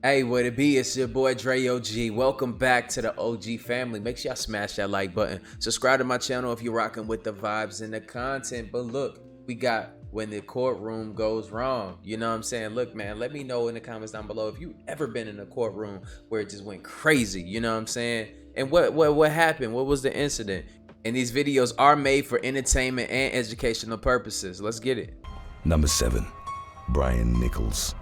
Hey, what it be? It's your boy Dre OG. Welcome back to the OG family. Make sure y'all smash that like button. Subscribe to my channel if you're rocking with the vibes and the content. But look, we got when the courtroom goes wrong. You know what I'm saying? Look, man, let me know in the comments down below if you ever been in a courtroom where it just went crazy. You know what I'm saying? And what happened? What was the incident? And these videos are made for entertainment and educational purposes. Let's get it. Number 7. Brian Nichols.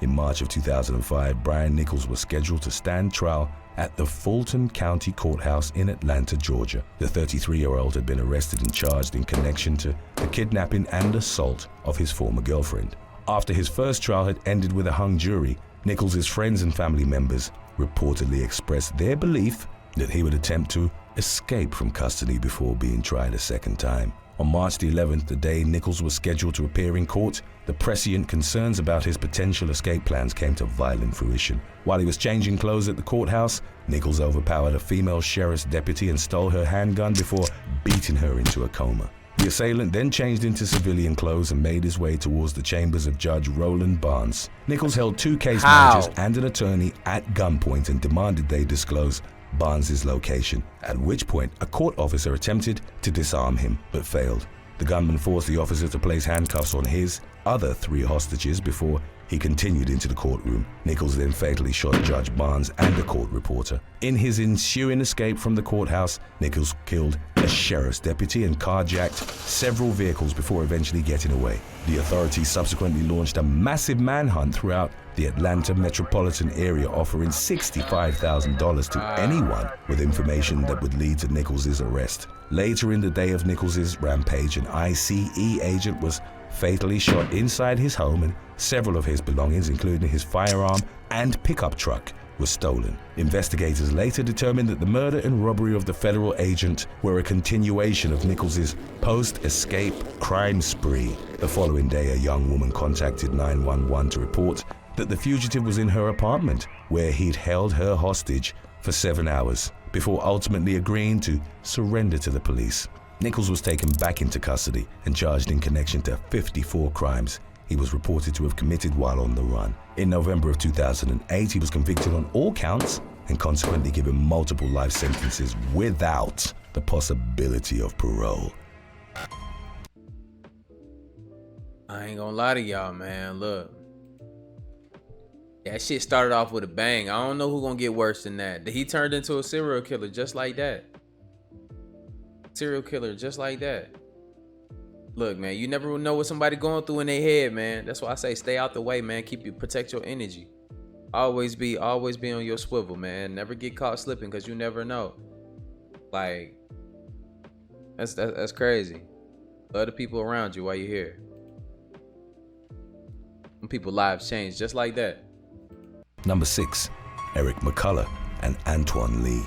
In March of 2005, Brian Nichols was scheduled to stand trial at the Fulton County Courthouse in Atlanta, Georgia. The 33-year-old had been arrested and charged in connection to the kidnapping and assault of his former girlfriend. After his first trial had ended with a hung jury, Nichols' friends and family members reportedly expressed their belief that he would attempt to escape from custody before being tried a second time. On March the 11th, the day Nichols was scheduled to appear in court, the prescient concerns about his potential escape plans came to violent fruition. While he was changing clothes at the courthouse, Nichols overpowered a female sheriff's deputy and stole her handgun before beating her into a coma. The assailant then changed into civilian clothes and made his way towards the chambers of Judge Roland Barnes. Nichols held 2 case managers and an attorney at gunpoint and demanded they disclose Barnes' location, at which point a court officer attempted to disarm him but failed. The gunman forced the officer to place handcuffs on his other 3 hostages before he continued into the courtroom. Nichols then fatally shot Judge Barnes and a court reporter. In his ensuing escape from the courthouse, Nichols killed a sheriff's deputy and carjacked several vehicles before eventually getting away. The authorities subsequently launched a massive manhunt throughout the Atlanta metropolitan area, offering $65,000 to anyone with information that would lead to Nichols' arrest. Later in the day of Nichols' rampage, an ICE agent was fatally shot inside his home, and several of his belongings, including his firearm and pickup truck, were stolen. Investigators later determined that the murder and robbery of the federal agent were a continuation of Nichols' post-escape crime spree. The following day, a young woman contacted 911 to report that the fugitive was in her apartment, where he'd held her hostage for 7 hours before ultimately agreeing to surrender to the police. Nichols was taken back into custody and charged in connection to 54 crimes he was reported to have committed while on the run. In November of 2008, he was convicted on all counts and consequently given multiple life sentences without the possibility of parole. I ain't gonna lie to y'all, man. Look, that shit started off with a bang. I don't know who gonna get worse than that. He turned into a serial killer just like that. Serial killer just like that. Look, man, you never know what somebody going through in their head, man. That's why I say stay out the way, man. Protect your energy. Always be on your swivel, man. Never get caught slipping, because you never know. Like, that's crazy. Love the people around you while you're here. Some people's lives change just like that. Number 6. Eric McCullough and Antoine Lee.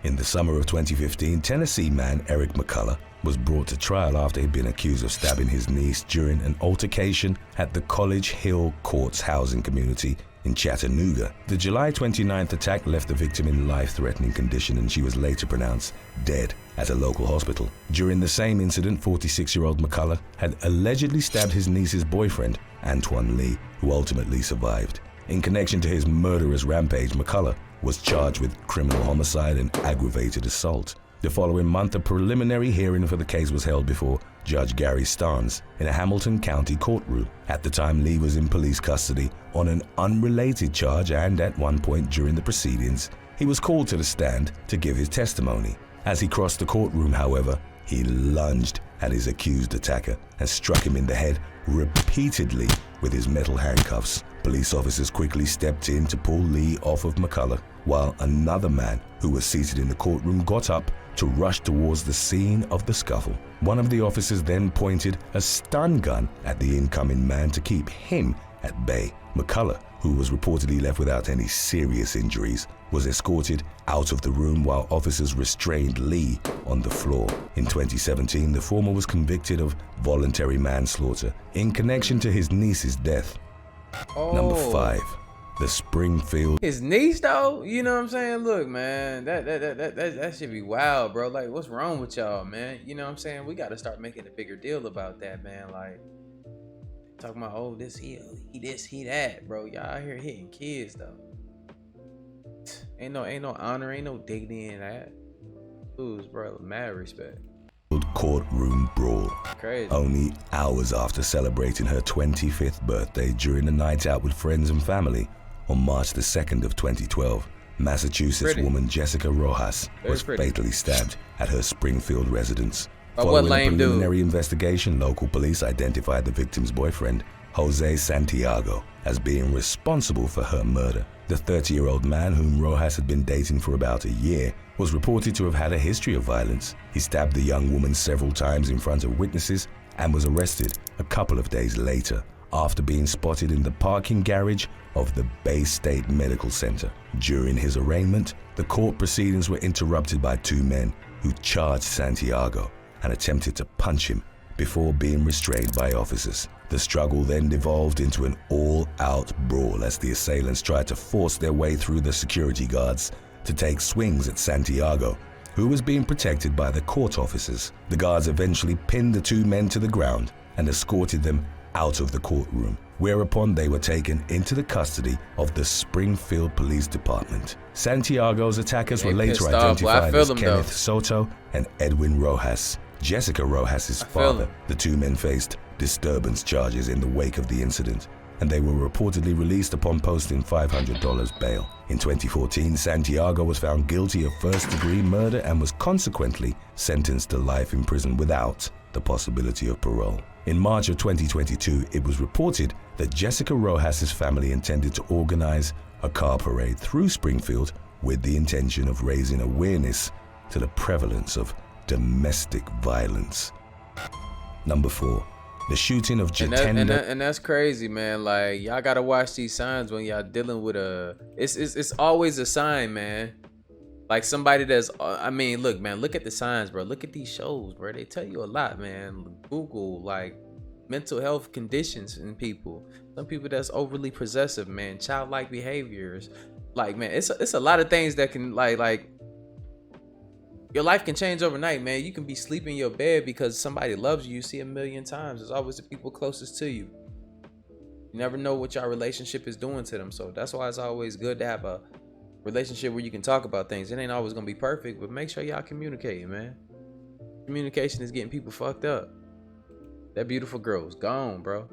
In the summer of 2015, Tennessee man Eric McCullough was brought to trial after he'd been accused of stabbing his niece during an altercation at the College Hill Courts housing community in Chattanooga. The July 29th attack left the victim in life-threatening condition, and she was later pronounced dead at a local hospital. During the same incident, 46-year-old McCullough had allegedly stabbed his niece's boyfriend, Antoine Lee, who ultimately survived. In connection to his murderous rampage, McCullough was charged with criminal homicide and aggravated assault. The following month, a preliminary hearing for the case was held before Judge Gary Starnes in a Hamilton County courtroom. At the time, Lee was in police custody on an unrelated charge, and at one point during the proceedings, he was called to the stand to give his testimony. As he crossed the courtroom, however, he lunged at his accused attacker and struck him in the head repeatedly with his metal handcuffs. Police officers quickly stepped in to pull Lee off of McCullough, while another man who was seated in the courtroom got up to rush towards the scene of the scuffle. One of the officers then pointed a stun gun at the incoming man to keep him at bay. McCullough, who was reportedly left without any serious injuries, was escorted out of the room while officers restrained Lee on the floor. In 2017, the former was convicted of voluntary manslaughter in connection to his niece's death. Number 5. The Springfield. His niece, though, you know what I'm saying? Look, man, that should be wild, bro. Like, what's wrong with y'all, man? You know what I'm saying? We got to start making a bigger deal about that, man. Like, Talking about, oh, he this, he that, bro. Y'all out here hitting kids though. Ain't no honor, ain't no dignity in that. Dudes, bro, mad respect. Courtroom brawl. Crazy. Only hours after celebrating her 25th birthday during a night out with friends and family on March the 2nd of 2012, Massachusetts woman Jessica Rojas was fatally stabbed at her Springfield residence. Following a preliminary investigation, local police identified the victim's boyfriend, Jose Santiago, as being responsible for her murder. The 30-year-old man, whom Rojas had been dating for about a year, was reported to have had a history of violence. He stabbed the young woman several times in front of witnesses and was arrested a couple of days later after being spotted in the parking garage of the Bay State Medical Center. During his arraignment, the court proceedings were interrupted by two men who charged Santiago and attempted to punch him before being restrained by officers. The struggle then devolved into an all-out brawl as the assailants tried to force their way through the security guards to take swings at Santiago, who was being protected by the court officers. The guards eventually pinned the two men to the ground and escorted them out of the courtroom, whereupon they were taken into the custody of the Springfield Police Department. Santiago's attackers were later identified as Kenneth Soto and Edwin Rojas, Jessica Rojas's father. The two men faced disturbance charges in the wake of the incident, and they were reportedly released upon posting $500 bail. In 2014, Santiago was found guilty of first-degree murder and was consequently sentenced to life in prison without the possibility of parole. In March of 2022, it was reported that Jessica Rojas's family intended to organize a car parade through Springfield with the intention of raising awareness to the prevalence of domestic violence. Number 4. The shooting of Jatenda. And that's crazy, man. Like, y'all gotta watch these signs when y'all dealing with it's always a sign, man. Like somebody that's, I mean, look, man, look at the signs, bro. Look at these shows, bro. They tell you a lot, man. Google, like, mental health conditions in people. Some people that's overly possessive, man. Childlike behaviors. Like, man, it's a lot of things that can, like, your life can change overnight, man. You can be sleeping in your bed because somebody loves you. You see a million times. It's always the people closest to you. You never know what your relationship is doing to them. So that's why it's always good to have a relationship where you can talk about things. It ain't always gonna be perfect, but make sure y'all communicating, man. Communication is getting people fucked up. That beautiful girl's gone, bro.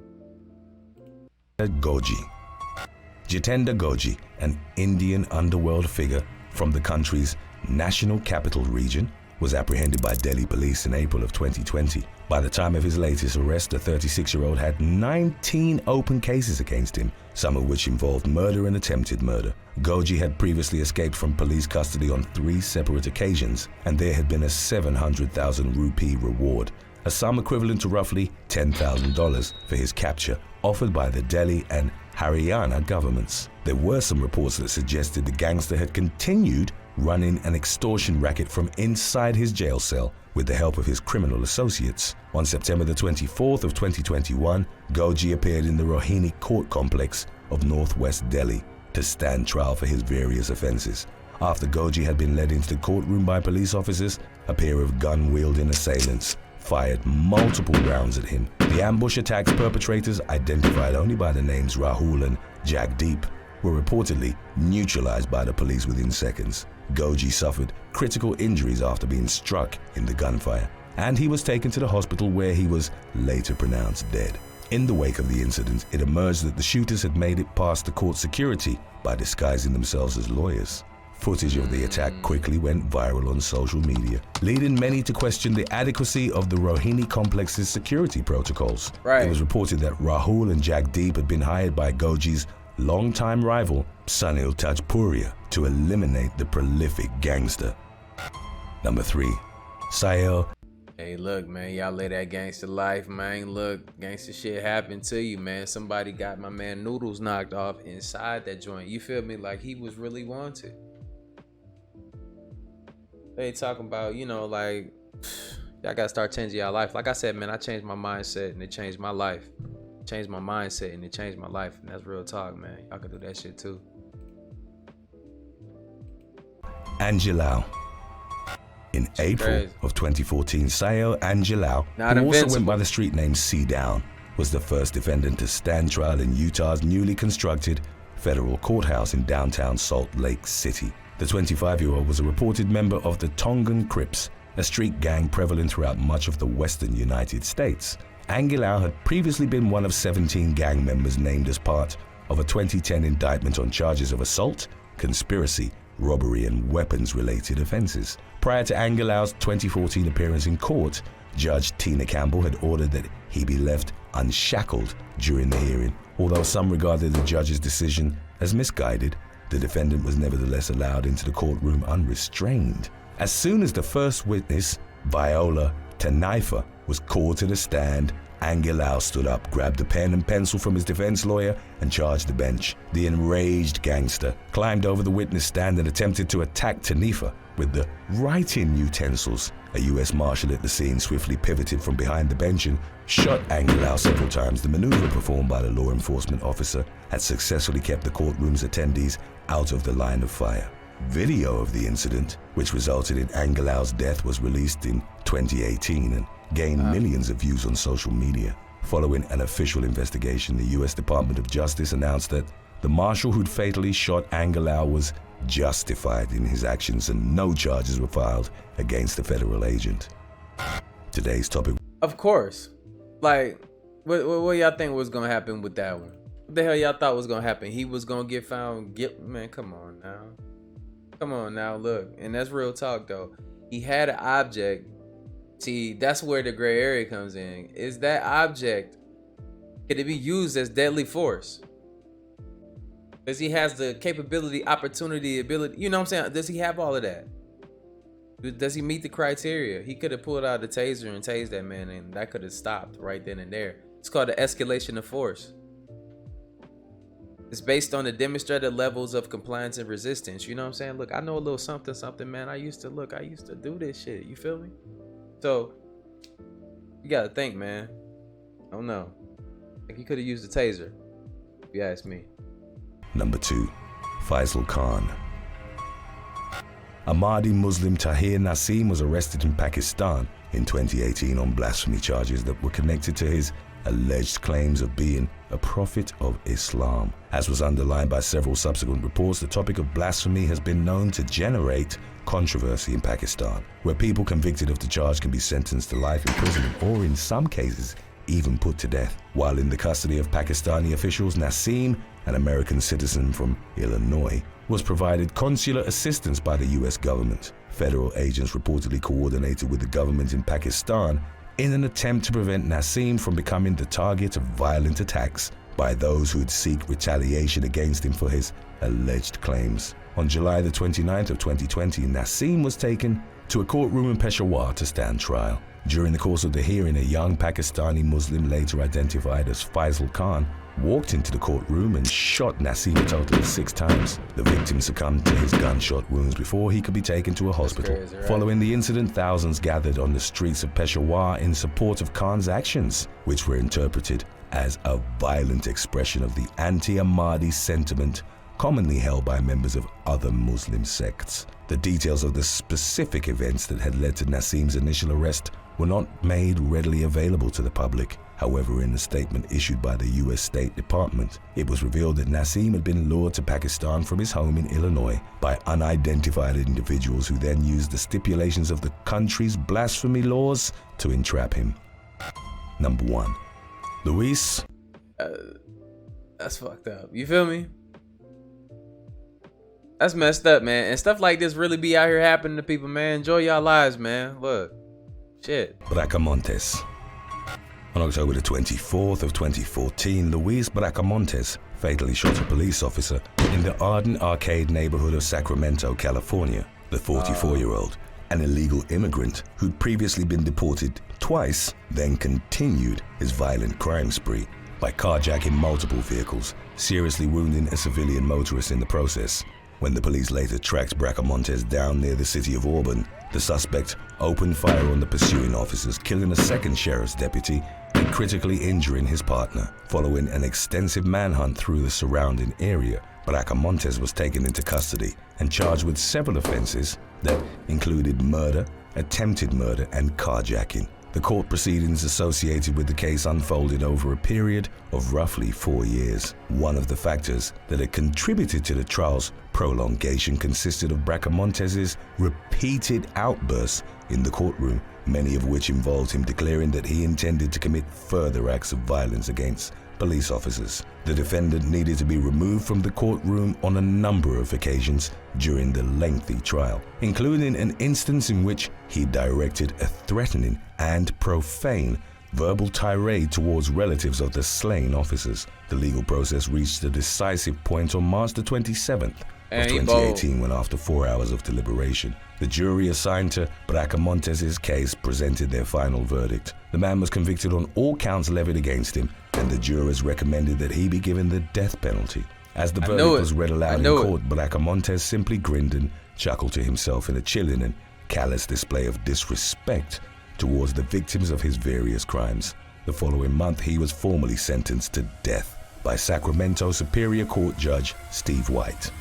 Jatenda Goji, an Indian underworld figure from the country's National Capital Region, was apprehended by Delhi police in April of 2020. By the time of his latest arrest, the 36-year-old had 19 open cases against him, some of which involved murder and attempted murder. Goji had previously escaped from police custody on 3 separate occasions, and there had been a 700,000 rupee reward, a sum equivalent to roughly $10,000 for his capture, offered by the Delhi and Haryana governments. There were some reports that suggested the gangster had continued running an extortion racket from inside his jail cell with the help of his criminal associates. On September the 24th of 2021, Goji appeared in the Rohini court complex of northwest Delhi to stand trial for his various offenses. After Goji had been led into the courtroom by police officers, a pair of gun-wielding assailants fired multiple rounds at him. The ambush attack's perpetrators, identified only by the names Rahul and Jagdeep, were reportedly neutralized by the police within seconds. Goji suffered critical injuries after being struck in the gunfire, and he was taken to the hospital where he was later pronounced dead. In the wake of the incident, it emerged that the shooters had made it past the court security by disguising themselves as lawyers. Footage of the attack quickly went viral on social media, leading many to question the adequacy of the Rohini complex's security protocols. It was reported that Rahul and Jagdeep had been hired by Goji's longtime rival, Sunil Tajpuria, to eliminate the prolific gangster. Number 3. Sahel. Hey, look, man, y'all live that gangster life, man. Look, gangster shit happened to you, man. Somebody got my man Noodles knocked off inside that joint. You feel me? Like he was really wanted. They talking about, you know, like, y'all gotta start changing y'all life. Like I said, man, I changed my mindset and it changed my life. Changed my mindset and it changed my life. And that's real talk, man. Y'all can do that shit too. Angelau. In April of 2014, Sahel Angelau, who also went by the street name C-Down, was the first defendant to stand trial in Utah's newly constructed federal courthouse in downtown Salt Lake City. The 25-year-old was a reported member of the Tongan Crips, a street gang prevalent throughout much of the western United States. Angulau had previously been one of 17 gang members named as part of a 2010 indictment on charges of assault, conspiracy, robbery, and weapons-related offenses. Prior to Angulau's 2014 appearance in court, Judge Tina Campbell had ordered that he be left unshackled during the hearing. Although some regarded the judge's decision as misguided, the defendant was nevertheless allowed into the courtroom unrestrained. As soon as the first witness, Viola Tanaifa, was called to the stand, Angulau stood up, grabbed a pen and pencil from his defense lawyer, and charged the bench. The enraged gangster climbed over the witness stand and attempted to attack Tanaifa with the writing utensils. A U.S. Marshal at the scene swiftly pivoted from behind the bench and shot Angulau several times. The maneuver performed by the law enforcement officer had successfully kept the courtroom's attendees out of the line of fire. Video of the incident, which resulted in Angulau's death, was released in 2018 and gained millions of views on social media. Following an official investigation, the U.S. Department of Justice announced that the marshal who'd fatally shot Angulau was justified in his actions and no charges were filed against the federal agent. Today's topic. Of course. Like, what y'all think was gonna happen with that one? What the hell y'all thought was gonna happen? He was gonna get found guilty? Man, come on now. Come on now, look. And that's real talk though. He had an object. See, that's where the gray area comes in. Is that object, can it be used as deadly force? Does he has the capability, opportunity, ability? You know what I'm saying? Does he have all of that? Does he meet the criteria? He could have pulled out the taser and tased that man, and that could have stopped right then and there. It's called the escalation of force. It's based on the demonstrated levels of compliance and resistance. You know what I'm saying? Look, I know a little something, man. I used to do this shit. You feel me? So, you gotta think, man. I don't know. Like, he could have used the taser, if you ask me. Number 2. Faisal Khan. Ahmadi Muslim Tahir Naseem was arrested in Pakistan in 2018 on blasphemy charges that were connected to his alleged claims of being a prophet of Islam. As was underlined by several subsequent reports, the topic of blasphemy has been known to generate controversy in Pakistan, where people convicted of the charge can be sentenced to life imprisonment or, in some cases, even put to death. While in the custody of Pakistani officials, Naseem, an American citizen from Illinois, was provided consular assistance by the U.S. government. Federal agents reportedly coordinated with the government in Pakistan in an attempt to prevent Naseem from becoming the target of violent attacks by those who would seek retaliation against him for his alleged claims. On July the 29th of 2020, Naseem was taken to a courtroom in Peshawar to stand trial. During the course of the hearing, a young Pakistani Muslim, later identified as Faisal Khan, walked into the courtroom and shot Naseem a total of 6 times. The victim succumbed to his gunshot wounds before he could be taken to a hospital. Crazy, right? Following the incident, thousands gathered on the streets of Peshawar in support of Khan's actions, which were interpreted as a violent expression of the anti-Ahmadi sentiment commonly held by members of other Muslim sects. The details of the specific events that had led to Naseem's initial arrest were not made readily available to the public. However, in a statement issued by the U.S. State Department, it was revealed that Naseem had been lured to Pakistan from his home in Illinois by unidentified individuals who then used the stipulations of the country's blasphemy laws to entrap him. Number 1. Luis. That's fucked up. You feel me? That's messed up, man. And stuff like this really be out here happening to people, man. Enjoy y'all lives, man. Look. Shit. Bracamontes. On October the 24th of 2014, Luis Bracamontes fatally shot a police officer in the Arden Arcade neighborhood of Sacramento, California. The 44-year-old, an illegal immigrant who'd previously been deported twice, then continued his violent crime spree by carjacking multiple vehicles, seriously wounding a civilian motorist in the process. When the police later tracked Bracamontes down near the city of Auburn, the suspect opened fire on the pursuing officers, killing a second sheriff's deputy and critically injuring his partner. Following an extensive manhunt through the surrounding area, Bracamontes was taken into custody and charged with several offenses that included murder, attempted murder, and carjacking. The court proceedings associated with the case unfolded over a period of roughly 4 years. One of the factors that had contributed to the trial's prolongation consisted of Bracamontes's repeated outbursts in the courtroom, many of which involved him declaring that he intended to commit further acts of violence against police officers. The defendant needed to be removed from the courtroom on a number of occasions during the lengthy trial, including an instance in which he directed a threatening and profane verbal tirade towards relatives of the slain officers. The legal process reached a decisive point on March the 27th of 2018 when, after 4 hours of deliberation, the jury assigned to Bracamontes's case presented their final verdict. The man was convicted on all counts levied against him, and the jurors recommended that he be given the death penalty. As the verdict was read aloud in court, Bracamontes simply grinned and chuckled to himself in a chilling and callous display of disrespect towards the victims of his various crimes. The following month, he was formally sentenced to death by Sacramento Superior Court Judge Steve White.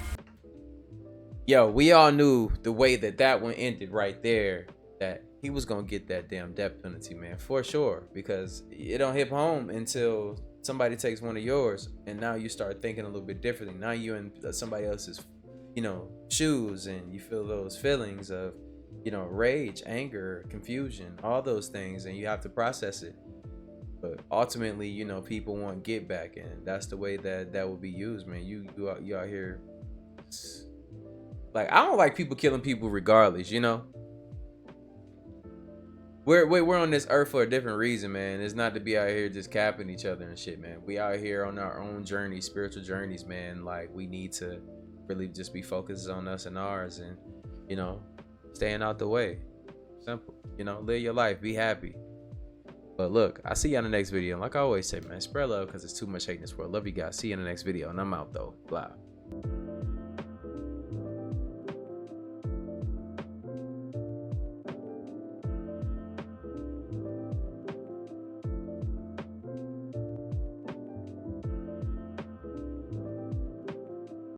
Yo, we all knew the way that one ended right there, that he was gonna get that damn death penalty, man, for sure, because it don't hit home until somebody takes one of yours, and now you start thinking a little bit differently. Now you're in somebody else's, shoes, and you feel those feelings of, rage, anger, confusion, all those things, and you have to process it. But ultimately, people want get back, and that's the way that will be used, man. You out here. Like, I don't like people killing people regardless, We're on this earth for a different reason, man. It's not to be out here just capping each other and shit, man. We out here on our own journey, spiritual journeys, man. Like, we need to really just be focused on us and ours, and staying out the way. Simple. Live your life, be happy. But look, I'll see you on the next video. And like I always say, man, spread love, because there's too much hate in this world. Love you guys. See you in the next video, and I'm out though. Bye.